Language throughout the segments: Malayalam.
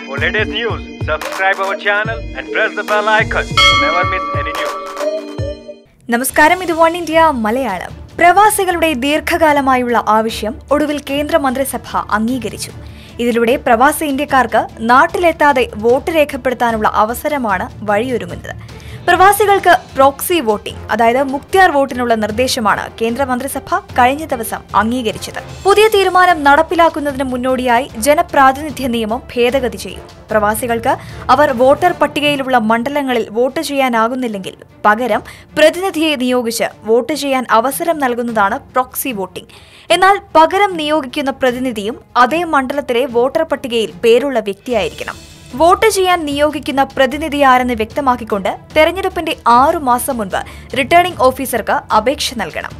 For latest news, subscribe our channel and press the bell icon. Never miss any news. നമസ്കാരം, ഇത് വൺ ഇന്ത്യ മലയാളം. പ്രവാസികളുടെ ദീർഘകാലമായുള്ള ആവശ്യം ഒടുവിൽ കേന്ദ്ര മന്ത്രിസഭ അംഗീകരിച്ചു. ഇതിലൂടെ പ്രവാസി ഇന്ത്യക്കാർക്ക് നാട്ടിലെത്താതെ വോട്ട് രേഖപ്പെടുത്താനുള്ള അവസരമാണ് വഴിയൊരുങ്ങുന്നത്. പ്രവാസികൾക്ക് പ്രോക്സി വോട്ടിംഗ്, അതായത് മുക്തിയാർ വോട്ടിനുള്ള നിർദ്ദേശമാണ് കേന്ദ്ര മന്ത്രിസഭ കഴിഞ്ഞ ദിവസം അംഗീകരിച്ചത്. പുതിയ തീരുമാനം നടപ്പിലാക്കുന്നതിന് മുന്നോടിയായി ജനപ്രാതിനിധ്യ നിയമം ഭേദഗതി ചെയ്യും. പ്രവാസികൾക്ക് അവർ വോട്ടർ പട്ടികയിലുള്ള മണ്ഡലങ്ങളിൽ വോട്ട് ചെയ്യാനാകുന്നില്ലെങ്കിൽ പകരം പ്രതിനിധിയെ നിയോഗിച്ച് വോട്ട് ചെയ്യാൻ അവസരം നൽകുന്നതാണ് പ്രോക്സി വോട്ടിംഗ്. എന്നാൽ പകരം നിയോഗിക്കുന്ന പ്രതിനിധിയും അതേ മണ്ഡലത്തിലെ വോട്ടർ പട്ടികയിൽ പേരുള്ള വ്യക്തിയായിരിക്കണം. വോട്ട് ചെയ്യാൻ നിയോഗിക്കുന്ന പ്രതിനിധി ആരെന്ന് വ്യക്തമാക്കിക്കൊണ്ട് തെരഞ്ഞെടുപ്പിന്റെ 6 മാസം മുൻപ് റിട്ടേണിംഗ് ഓഫീസർക്ക് അപേക്ഷ നൽകണം.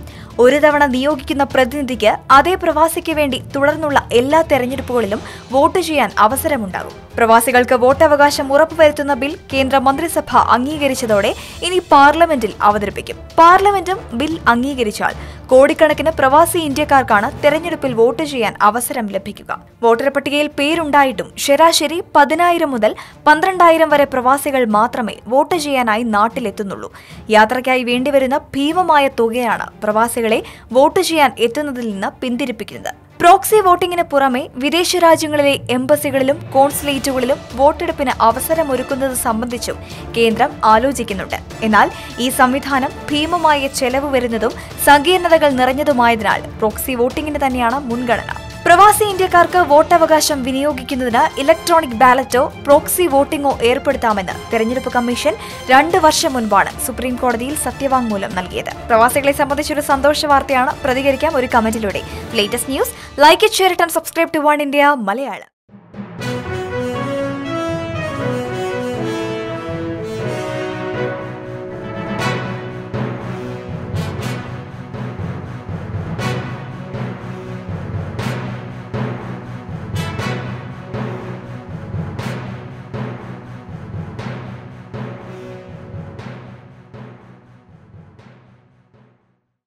ഒരു തവണ നിയോഗിക്കുന്ന പ്രതിനിധിക്ക് അതേ പ്രവാസിക്ക് വേണ്ടി തുടർന്നുള്ള എല്ലാ തെരഞ്ഞെടുപ്പുകളിലും വോട്ട് ചെയ്യാൻ അവസരമുണ്ടാകും. പ്രവാസികൾക്ക് വോട്ടവകാശം ഉറപ്പുവരുത്തുന്ന ബിൽ കേന്ദ്ര മന്ത്രിസഭ അംഗീകരിച്ചതോടെ ഇനി പാർലമെന്റിൽ അവതരിപ്പിക്കും. പാർലമെന്റും ബിൽ അംഗീകരിച്ചാൽ കോടിക്കണക്കിന് പ്രവാസി ഇന്ത്യക്കാർക്കാണ് തെരഞ്ഞെടുപ്പിൽ വോട്ട് ചെയ്യാൻ അവസരം ലഭിക്കുക. വോട്ടർ പട്ടികയിൽ പേരുണ്ടായിട്ടും ശരാശരി 10,000 മുതൽ 12,000 വരെ പ്രവാസികൾ മാത്രമേ വോട്ട് ചെയ്യാനായി നാട്ടിലെത്തുന്നുള്ളൂ. യാത്രയ്ക്കായി വേണ്ടിവരുന്ന ഭീമമായ തുകയാണ് പ്രവാസികളെ വോട്ട് ചെയ്യാൻ എത്തുന്നതിൽ നിന്ന് പിന്തിരിപ്പിക്കുന്നത്. പ്രോക്സി വോട്ടിംഗിന് പുറമെ വിദേശ രാജ്യങ്ങളിലെ എംബസികളിലും കോൺസുലേറ്റുകളിലും വോട്ടെടുപ്പിന് അവസരമൊരുക്കുന്നത് സംബന്ധിച്ചും കേന്ദ്രം ആലോചിക്കുന്നുണ്ട്. എന്നാൽ ഈ സംവിധാനം ഭീമമായ ചെലവ് വരുന്നതും സങ്കീർണതകൾ നിറഞ്ഞതുമായതിനാൽ പ്രോക്സി വോട്ടിംഗിന് തന്നെയാണ് മുൻഗണന. പ്രവാസി ഇന്ത്യക്കാർക്ക് വോട്ടവകാശം വിനിയോഗിക്കുന്നതിന് ഇലക്ട്രോണിക് ബാലറ്റോ പ്രോക്സി വോട്ടിംഗോ ഏർപ്പെടുത്താമെന്ന് തെരഞ്ഞെടുപ്പ് കമ്മീഷൻ 2 വർഷം മുൻപാണ് സുപ്രീം കോടതിയിൽ സത്യവാങ്മൂലം നൽകിയത്. പ്രവാസികളെ സംബന്ധിച്ചൊരു സന്തോഷ വാർത്തയാണ്. പ്രതികരിക്കാം ഒരു കമന്റിലൂടെ. Latest news, like it, share it and subscribe to One India Malayalam.